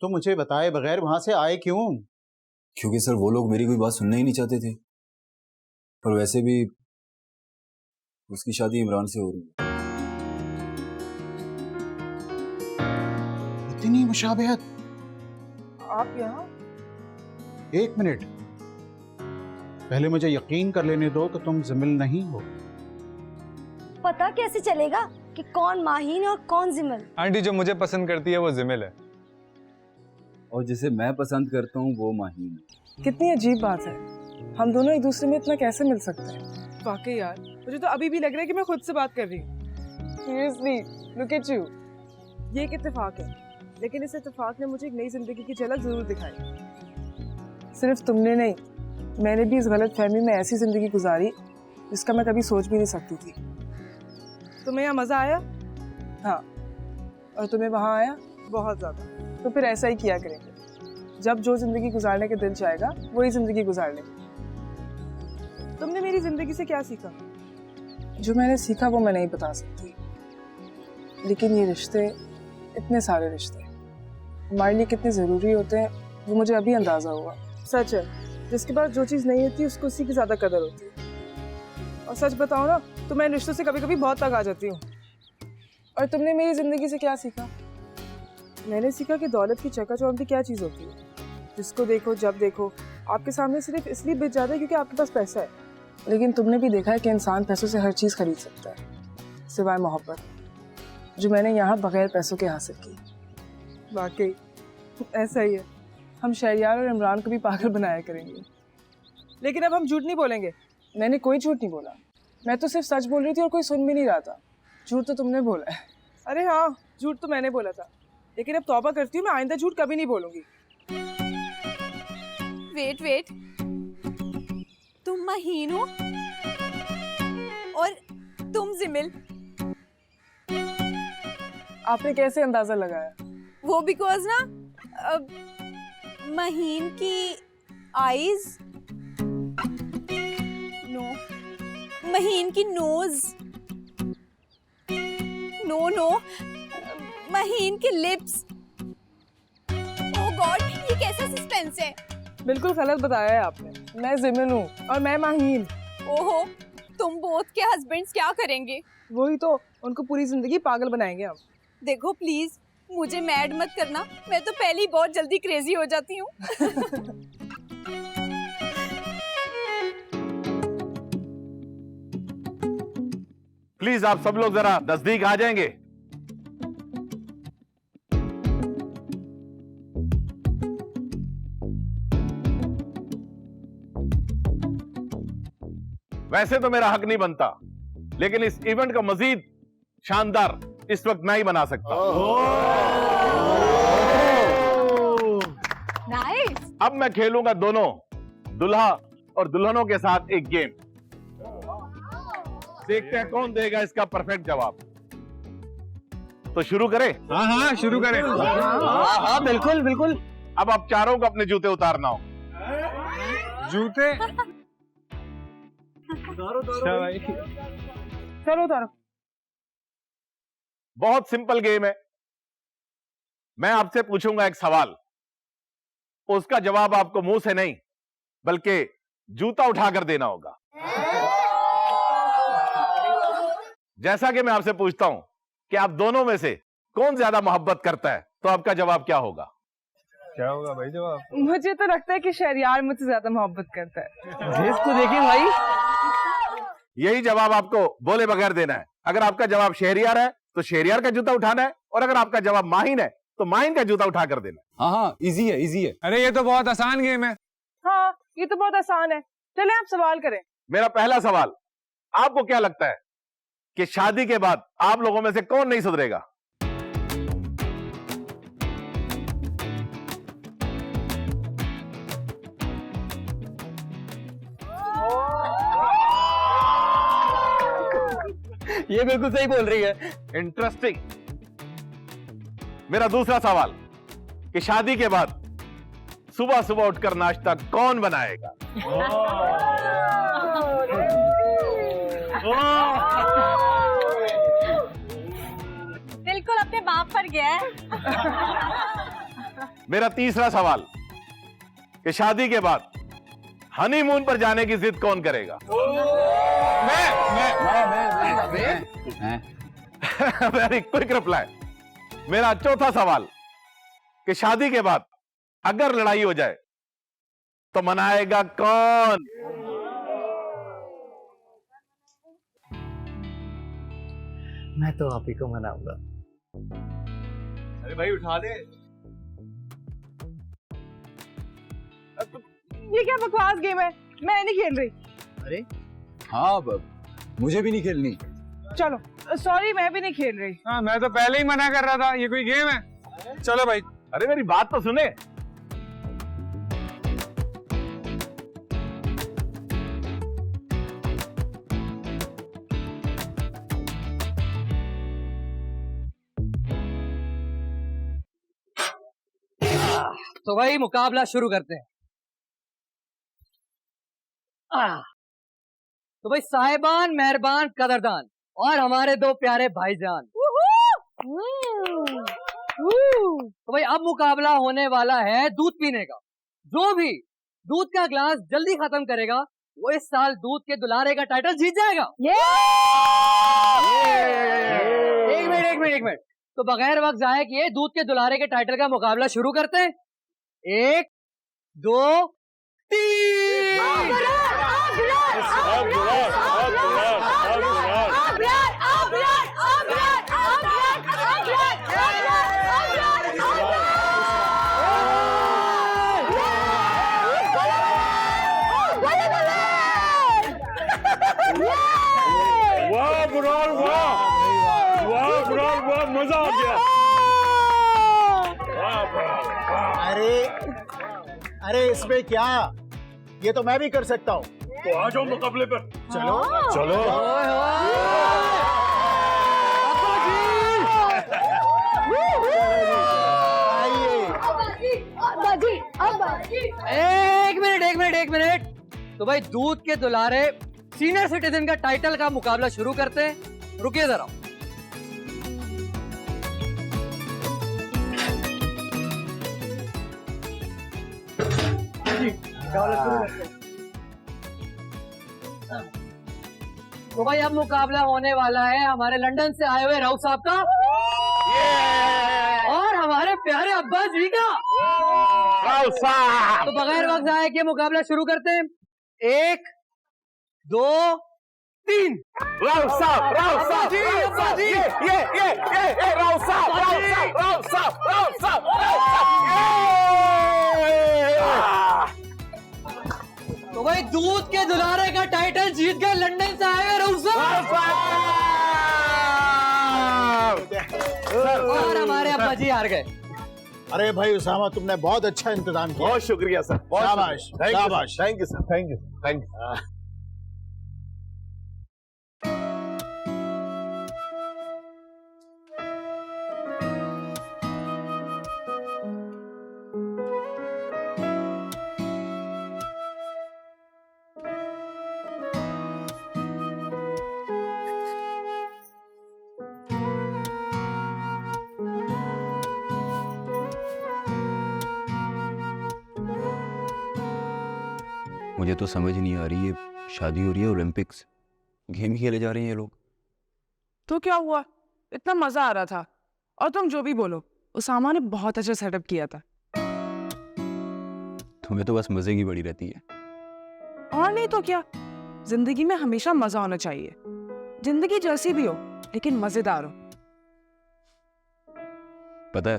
तो मुझे बताए बगैर वहां से आए क्यों? क्योंकि सर वो लोग मेरी कोई बात सुनना ही नहीं चाहते थे, और वैसे भी उसकी शादी इमरान से हो रही है। इतनी मुशाबहत। आप यहाँ? एक मिनट, पहले मुझे यकीन कर लेने दो कि तुम जिमिल नहीं हो। पता कैसे चलेगा कि कौन माहीन है और कौन जिमिल? आंटी जो मुझे पसंद करती है वो जिमिल है, और जिसे मैं पसंद करता हूँ वो माहीन है। कितनी अजीब बात है, हम दोनों एक दूसरे में इतना कैसे मिल सकते हैं? वाकई यार, मुझे तो अभी भी लग रहा है कि मैं खुद से बात कर रही हूँ। Seriously, look at you. ये एक इत्तेफाक है, लेकिन इस इत्तेफाक ने मुझे एक नई जिंदगी की झलक जरूर दिखाई। सिर्फ तुमने नहीं, मैंने भी इस गलत फहमी में ऐसी जिंदगी गुजारी जिसका मैं कभी सोच भी नहीं सकती थी। तुम्हें यहाँ मजा आया? हाँ। और तुम्हें वहाँ आया? बहुत ज्यादा। तो फिर ऐसा ही किया करेंगे, जब जो जिंदगी गुजारने के दिल चाहेगा वही जिंदगी गुजार लेंगे। तुमने मेरी जिंदगी से क्या सीखा? जो मैंने सीखा वो मैं नहीं बता सकती, लेकिन ये रिश्ते, इतने सारे रिश्ते हमारे लिए कितने जरूरी होते हैं वो मुझे अभी अंदाजा हुआ। सच है, जिसके पास जो चीज नहीं होती उसको उसी की ज्यादा कदर होती है। और सच बताओ ना तो मैं रिश्तों से कभी कभी बहुत तंग आ जाती हूँ। और तुमने मेरी जिंदगी से क्या सीखा? मैंने सीखा कि दौलत की चकाचौंध भी क्या चीज़ होती है। जिसको देखो जब देखो आपके सामने सिर्फ इसलिए बिक जाता है क्योंकि आपके पास पैसा है। लेकिन तुमने भी देखा है कि इंसान पैसों से हर चीज़ खरीद सकता है सिवाय मोहब्बत, जो मैंने यहाँ बगैर पैसों के हासिल की। वाकई ऐसा ही है, हम शहरियार और इमरान को भी पागल बनाया करेंगे। लेकिन अब हम झूठ नहीं बोलेंगे। मैंने कोई झूठ नहीं बोला, मैं तो सिर्फ सच बोल रही थी और कोई सुन भी नहीं रहा था। झूठ तो तुमने बोला है। अरे हाँ, झूठ तो मैंने बोला था, लेकिन अब तौबा करती हूँ, मैं आइंदा झूठ कभी नहीं बोलूंगी। वेट वेट, तुम महीन हो और तुम जिमिल? आपने कैसे अंदाजा लगाया? वो बिकॉज ना महीन की आईज, नो, महीन की नोज, नो नो, महीन के लिप्स। ओह गॉड, ये कैसा सस्पेंस है? बिल्कुल गलत बताया है आपने, मैं जिमिल हूँ और मैं माहीन। ओहो, तुम बोथ के हस्बैंड्स क्या करेंगे? वही तो, उनको पूरी जिंदगी पागल बनाएंगे हम। देखो प्लीज, मुझे मैड मत करना, मैं तो पहले ही बहुत जल्दी क्रेजी हो जाती हूँ। प्लीज आप सब लोग जरा नजदीक आ जाएंगे। वैसे तो मेरा हक नहीं बनता, लेकिन इस इवेंट का मजीद शानदार इस वक्त मैं ही बना सकता हूं। नाइस। अब मैं खेलूंगा दोनों दुल्हा और दुल्हनों के साथ एक गेम। देखते हैं कौन देगा इसका परफेक्ट जवाब। तो शुरू करें? हाँ हाँ शुरू करें। हाँ बिल्कुल बिल्कुल। अब आप चारों को अपने जूते उतारना हो। जूते? चलो उतारो। बहुत सिंपल गेम है। मैं आपसे पूछूंगा एक सवाल, उसका जवाब आपको मुंह से नहीं बल्कि जूता उठाकर देना होगा। जैसा कि मैं आपसे पूछता हूं कि आप दोनों में से कौन ज्यादा मोहब्बत करता है, तो आपका जवाब क्या होगा? क्या होगा भाई जवाब? मुझे तो लगता है कि शहरियार मुझसे ज्यादा मोहब्बत करता है। इसको देखें भाई। यही जवाब आपको बोले बगैर देना है। अगर आपका जवाब शहरियार है तो शहरियार का जूता उठाना है, और अगर आपका जवाब माहिन है तो माहिन का जूता उठा कर देना है। हाँ हाँ, इजी है इजी है। अरे ये तो बहुत आसान गेम है। हाँ, ये तो बहुत आसान है। चले आप सवाल करें। मेरा पहला सवाल, आपको क्या लगता है कि शादी के बाद आप लोगों में से कौन नहीं सुधरेगा? ये बिल्कुल सही बोल रही है। इंटरेस्टिंग। मेरा दूसरा सवाल कि शादी के बाद सुबह सुबह उठकर नाश्ता कौन बनाएगा? बिल्कुल अपने बाप पर गया है। मेरा तीसरा सवाल कि शादी के बाद हनीमून पर जाने की जिद कौन करेगा? Very quick reply. मेरा चौथा सवाल कि शादी के बाद अगर लड़ाई हो जाए तो मनाएगा कौन? मैं तो आप ही को मनाऊंगा। अरे भाई उठा दे। ये क्या बकवास गेम है, मैं नहीं खेल रही। अरे हाँ मुझे भी नहीं खेलनी। चलो सॉरी, मैं भी नहीं खेल रही। हाँ मैं तो पहले ही मना कर रहा था, ये कोई गेम है। चलो भाई। अरे मेरी बात तो सुने। तो भाई मुकाबला शुरू करते हैं। तो भाई साहिबान, मेहरबान, कदरदान और हमारे दो प्यारे भाईजान, तो भाई अब मुकाबला होने वाला है दूध पीने का। जो भी दूध का ग्लास जल्दी खत्म करेगा वो इस साल दूध के दुलारे का टाइटल जीत जाएगा। एक मिनट। तो बगैर वक्त जाए किए दूध के दुलारे के टाइटल का मुकाबला शुरू करते हैं। 1 2 3। वाह बुराल, वाह वाह बुराल, वाह मजा आ गया। अरे इसमें क्या, ये तो मैं भी कर सकता हूँ। तो आ जाओ मुकाबले पर। चलो चलो। एक मिनट। तो भाई दूध के दुलारे सीनियर सिटीजन का टाइटल का मुकाबला शुरू करते हैं। रुकिए जरा। तो भाई अब मुकाबला होने वाला है हमारे लंदन से आए हुए राउत साहब का और हमारे प्यारे अब्बास जी का। राउत साहब। तो बगैर वक्त जाए के मुकाबला शुरू करते हैं। 1 2 3। राउत साहब, राउत साहब, ये राउत साहब, राउत साहब। तो भाई दूध के दुलारे का टाइटल जीत गए लंदन से आए हुए राउत साहब और हमारे अब्बा जी हार गए। अरे भाई उसामा, तुमने बहुत अच्छा इंतजाम किया। बहुत शुक्रिया सर। शाबाश, शाबाश। Thank you sir, thank you. मुझे तो समझ नहीं आ रही, ये शादी हो रही है, ओलंपिक्स गेम ही खेले जा रहे हैं ये लोग। तो क्या हुआ, इतना मजा आ रहा था। और तुम जो भी बोलो, उसामा ने बहुत अच्छा सेटअप किया था। तुम्हें तो बस मजे की बड़ी रहती है। और नहीं तो क्या, जिंदगी में हमेशा मजा होना चाहिए। जिंदगी जैसी भी हो लेकिन मजेदार हो। पता है,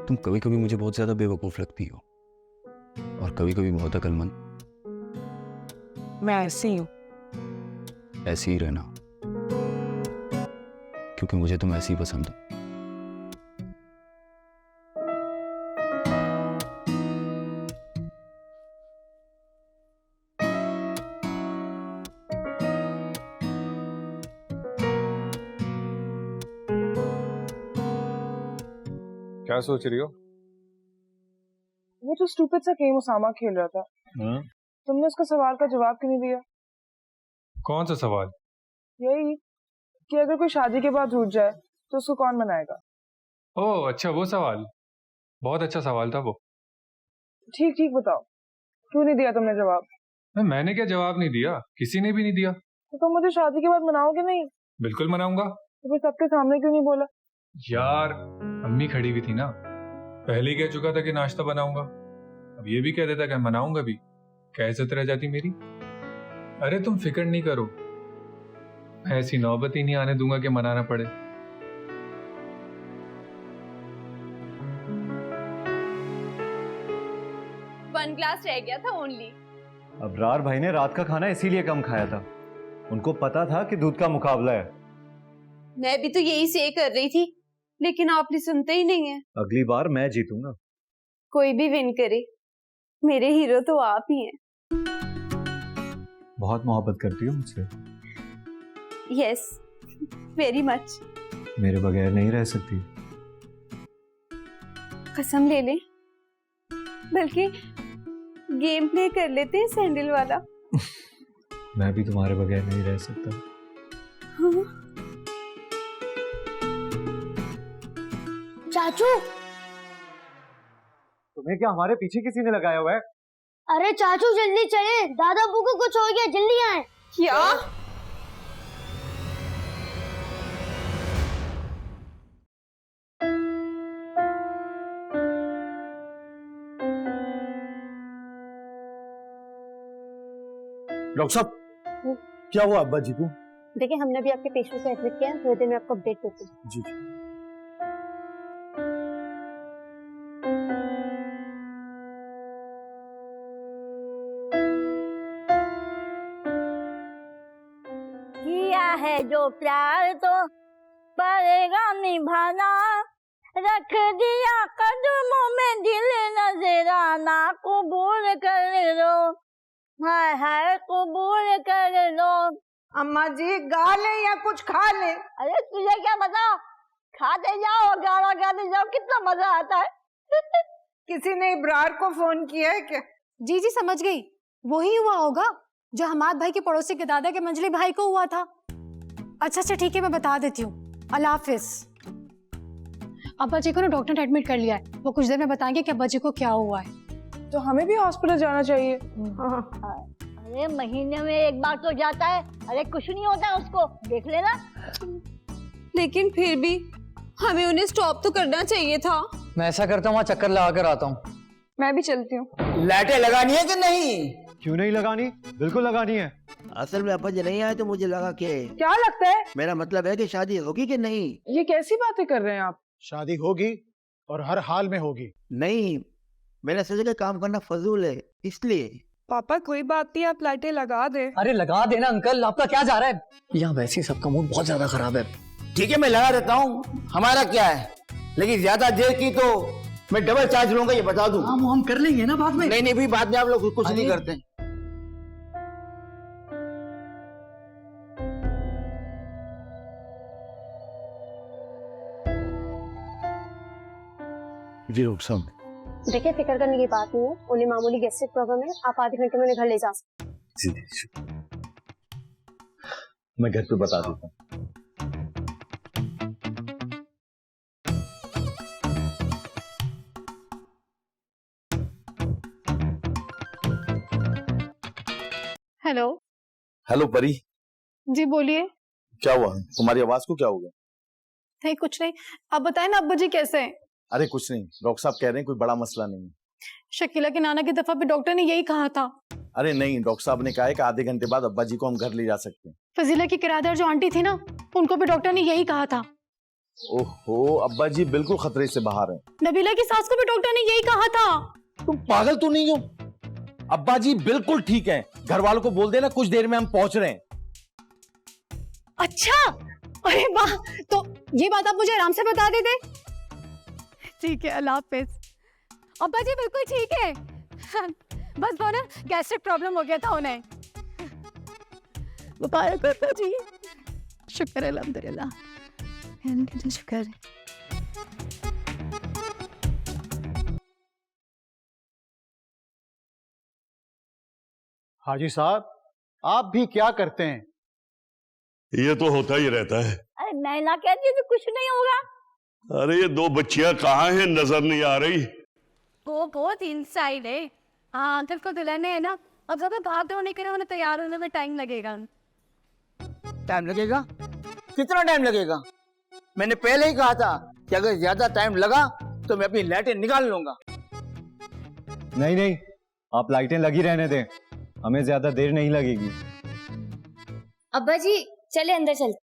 तुम कभी कभी मुझे बहुत ज्यादा बेवकूफ लगती हो और कभी कभी बहुत अक्लमंद। मैं ऐसी ही हूँ। ऐसी ही रहना, क्योंकि मुझे तुम ऐसी ही पसंद हो। क्या सोच रही हो? वो जो स्टूपिड सा गेम उसामा खेल रहा था, तुमने उसका सवाल का जवाब क्यों नहीं दिया? कौन सा सवाल? यही कि अगर कोई शादी के बाद रूठ जाए तो उसको कौन मनाएगा। ओह अच्छा, वो सवाल। बहुत अच्छा सवाल था वो। ठीक ठीक बताओ, क्यों नहीं दिया तुमने जवाब? मैंने क्या जवाब नहीं दिया, किसी ने भी नहीं दिया। तो तुम मुझे शादी के बाद मनाओगे नहीं? बिल्कुल मनाऊंगा। तो फिर सबके सामने क्यों नहीं बोला? यार अम्मी खड़ी हुई थी ना, पहले ही कह चुका था कि नाश्ता बनाऊंगा, अब ये भी कह देता कि मनाऊंगा भी, क्या इज्जत रह जाती मेरी। अरे तुम फिक्र नहीं करो, मैं ऐसी नौबत ही नहीं आने दूंगा कि मनाना पड़े। वन ग्लास रह गया था ओनली। अबरार भाई ने रात का खाना इसीलिए कम खाया था, उनको पता था कि दूध का मुकाबला है। मैं भी तो यही से कर रही थी, लेकिन आपने सुनते ही नहीं है। अगली बार मैं जीतूंगा। कोई भी विन करे, मेरे हीरो तो आप ही हैं। बहुत मोहब्बत करती हो मुझसे? Yes, very much. मेरे बगैर नहीं रह सकती? कसम ले ले, बल्कि गेम प्ले कर लेते हैं सैंडल वाला। मैं भी तुम्हारे बगैर नहीं रह सकता। हाँ। चाचू, तुम्हें क्या हमारे पीछे किसी ने लगाया हुआ है? अरे चाचू जल्दी चले, दादा अब्बू को कुछ हो गया, जल्दी आए। क्या? डॉक्टर साहब, क्या हुआ अब्बा जी को? देखिए, हमने अभी आपके पेशेंट को एडमिट किया है, थोड़ी देर में आपको अपडेट देती हूँ। जी जी। किया है जो प्यार तो पड़ेगा निभाना, रख दिया कदमों में दिल नजराना, कबूल कर लो, हाय हाय कबूल कर लो। अम्मा जी गा ले या कुछ खा ले। अरे तुझे क्या पता, खाते जाओ गाना गाते जाओ, कितना मजा आता है। किसी ने इब्रार को फोन किया है क्या? जी जी समझ गई, वही हुआ होगा जो हमाद भाई के पड़ोसी के दादा के मंजली भाई को हुआ था। अच्छा अच्छा ठीक है, मैं बता देती हूँ। अल्लाह हाफिज। अब्बा जी को ना डॉक्टर ने एडमिट कर लिया है, वो कुछ देर में बताएंगे कि अब्बा जी को क्या हुआ है। तो हमें भी हॉस्पिटल जाना चाहिए। अरे महीने में एक बार तो जाता है, अरे कुछ नहीं होता उसको, देख लेना। लेकिन फिर भी हमें उन्हें स्टॉप तो करना चाहिए था। मैं ऐसा करता हूँ, वहाँ चक्कर लगा कर आता हूँ। मैं भी चलती हूँ। लाइटें लगानी है कि नहीं? क्यों नहीं लगानी, बिल्कुल लगानी है। असल में अब्बा जी नहीं आए तो मुझे लगा कि क्या लगता है? मेरा मतलब है कि शादी होगी कि नहीं। ये कैसी बातें कर रहे हैं आप? शादी होगी और हर हाल में होगी। नहीं, मैंने सोचा कि काम करना फजूल है, इसलिए। पापा कोई बात नहीं, आप लाइटें लगा दे। अरे लगा देना अंकल, आपका क्या जा रहा है? यहाँ वैसे ही सबका मूड बहुत ज्यादा खराब है। ठीक है, मैं लगा देता हूँ, हमारा क्या है, लेकिन ज्यादा देर की तो मैं डबल चार्ज लूंगा, ये बता दूं। वो हम कर लेंगे ना बाद में। नहीं नहीं, भी बाद में आप लोग कुछ नहीं करते। जी डॉक्टर साहब। देखिए, फिक्र करने की बात नहीं है, उन्हें मामूली गैस्ट्रिक प्रॉब्लम है, आप आधे घंटे में उन्हें घर ले जा सकते हैं। जी जी, मैं घर पे बता देता हूँ। हेलो। हेलो परी, जी बोलिए। क्या हुआ? तुम्हारी आवाज को क्या हो गया? नहीं कुछ नहीं, आप बताएं ना अब्बा जी कैसे हैं? अरे कुछ नहीं, डॉक्टर साहब कह रहे हैं कोई बड़ा मसला नहीं है। शकीला के नाना की दफा पे डॉक्टर ने यही कहा था। अरे नहीं, डॉक्टर साहब ने कहा है कि आधे घंटे बाद अब्बा जी को हम घर ले जा सकते हैं। फजीला की किराएदार जो आंटी थी ना, उनको भी डॉक्टर ने यही कहा था। ओहो, अब्बा जी बिल्कुल खतरे से बाहर हैं। नबीला की सास को भी डॉक्टर ने यही कहा था। तुम पागल तो नहीं हो? अब्बा जी बिल्कुल ठीक हैं, घर वालों को बोल देना कुछ देर में हम पहुंच रहे हैं। अच्छा, अरे वाह, तो ये बात आप मुझे आराम से बता देते। ठीक है, अल्लाह हाफिज। अब्बा जी बिल्कुल ठीक है, बस वो ना गैस्ट्रिक प्रॉब्लम हो गया था उन्हें। बताया करता जी। शुक्र है, अल्हम्दुलिल्लाह, शुक्र है। हाजी साहब, आप भी क्या करते हैं? ये तो होता ही रहता है। अरे मैं ना कहती तो कुछ नहीं होगा, अरे ये दो बच्चियां कहाँ हैं, नजर नहीं आ रही। वो बहुत इनसाइड है। हाँ अंकल को दुल्हन है ना, अब ज्यादा भाग होने के लिए उन्हें तैयार होने में टाइम लगेगा। टाइम लगेगा? कितना टाइम लगेगा? मैंने पहले ही कहा था कि अगर ज्यादा टाइम लगा तो मैं अपनी लाइटें निकाल लूंगा। नहीं नहीं, आप लाइटें लगी रहने दें, हमें ज्यादा देर नहीं लगेगी। अब्बा जी चले अंदर चल।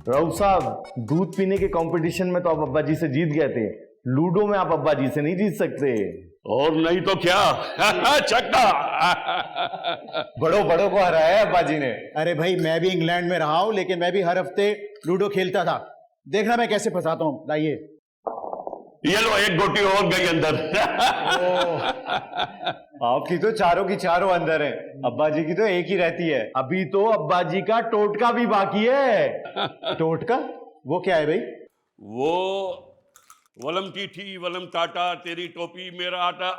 राउत साहब, दूध पीने के कंपटीशन में तो आप अब्बा जी से जीत गए थे, लूडो में आप अब्बा जी से नहीं जीत सकते। और नहीं तो क्या। छक्का। बड़ों बड़ों को हराया है अब्बा जी ने। अरे भाई, मैं भी इंग्लैंड में रहा हूं, लेकिन मैं भी हर हफ्ते लूडो खेलता था। देखना मैं कैसे फंसाता हूं। लाइए। ये लो, एक गोटी और गई अंदर। आपकी तो चारों की चारों अंदर है, अब्बा जी की तो एक ही रहती है। अभी तो अब्बा जी का टोटका भी बाकी है। टोटका? वो क्या है भाई? वो वलम टीठी वलम टाटा, तेरी टोपी मेरा आटा।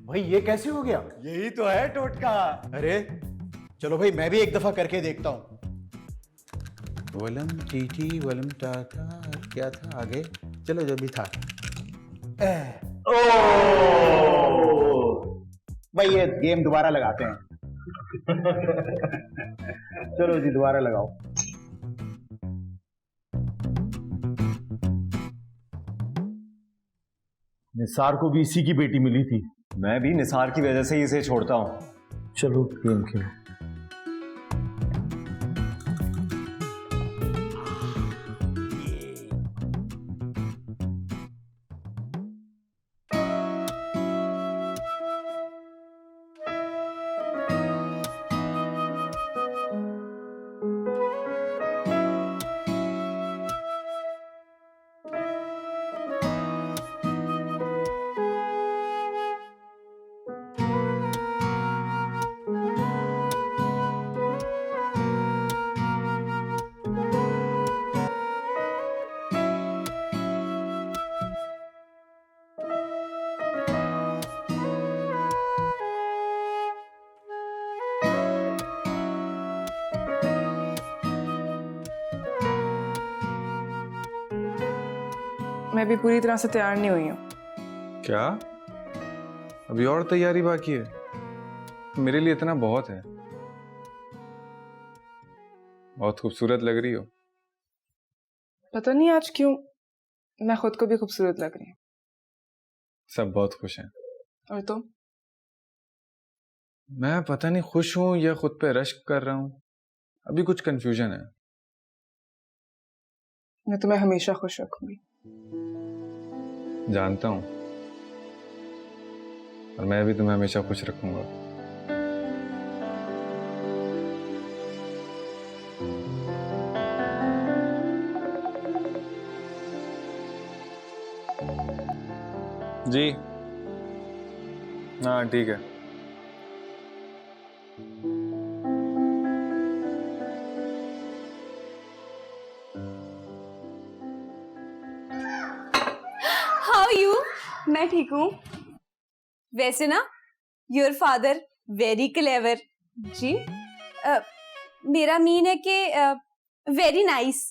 भाई ये कैसे हो गया? यही तो है टोटका। अरे चलो भाई, मैं भी एक दफा करके देखता हूं। वलम टीटी वलम टाटा, क्या था आगे? चलो जो भी था। भाई ये गेम दोबारा लगाते हैं। चलो जी दोबारा लगाओ। निसार को भी इसी की बेटी मिली थी। मैं भी निसार की वजह से ही इसे छोड़ता हूँ। चलो गेम खेलो। मैं भी पूरी तरह से तैयार नहीं हुई हूँ। क्या? अभी और तैयारी बाकी है? मेरे लिए इतना बहुत है। बहुत खूबसूरत लग रही हो। पता नहीं आज क्यों मैं खुद को भी खूबसूरत लग रही हूँ। सब बहुत खुश हैं। और तुम? मैं पता नहीं खुश हूं या खुद पे रश्क कर रहा हूं। अभी कुछ कंफ्यूजन है। मैं तुम्हें हमेशा खुश रखूंगी। जानता हूं, और मैं भी तुम्हें हमेशा खुश रखूंगा। जी हाँ ठीक है। How you? मैं ठीक हूँ। वैसे ना योर फादर वेरी क्लेवर। जी मेरा मीन है कि वेरी नाइस।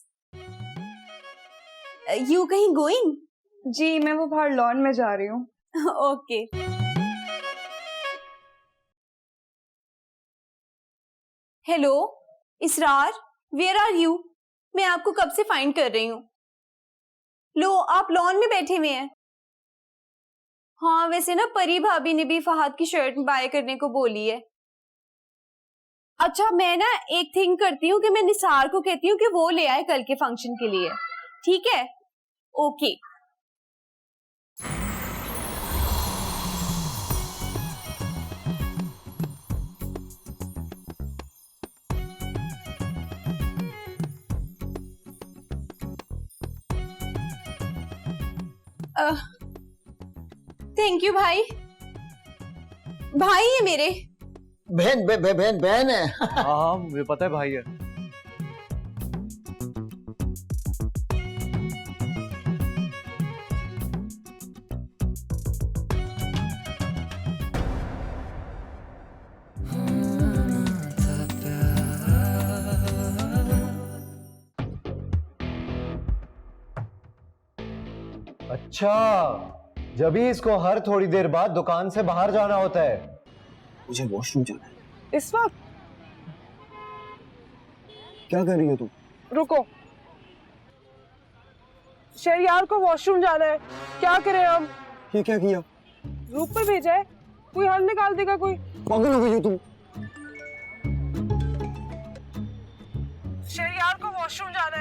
यू कहीं गोइंग? जी मैं वो बाहर लॉन में जा रही हूँ। Okay. Hello Israr, where are you? मैं आपको कब से फाइंड कर रही हूँ। लो आप लॉन में बैठे हुए हैं। हाँ वैसे ना परी भाभी ने भी फहद की शर्ट बाय करने को बोली है। अच्छा मैं ना एक थिंग करती हूँ कि मैं निसार को कहती हूँ कि वो ले आए कल के फंक्शन के लिए। ठीक है? ओके। थैंक यू भाई। भाई है मेरे। बहन है। हाँ हाँ मुझे पता है भाई है। अच्छा, जब ही इसको हर थोड़ी देर बाद दुकान से बाहर जाना होता है। मुझे वॉशरूम जाना है। इस वक्त? क्या कर रही है तू? रुको, शहरियार को वॉशरूम जाना है, क्या करें हम? ये क्या किया? ग्रुप पे भेजा है, कोई हल निकाल देगा कोई। पागल हो गई हो तुम? शहरियार को वॉशरूम जाना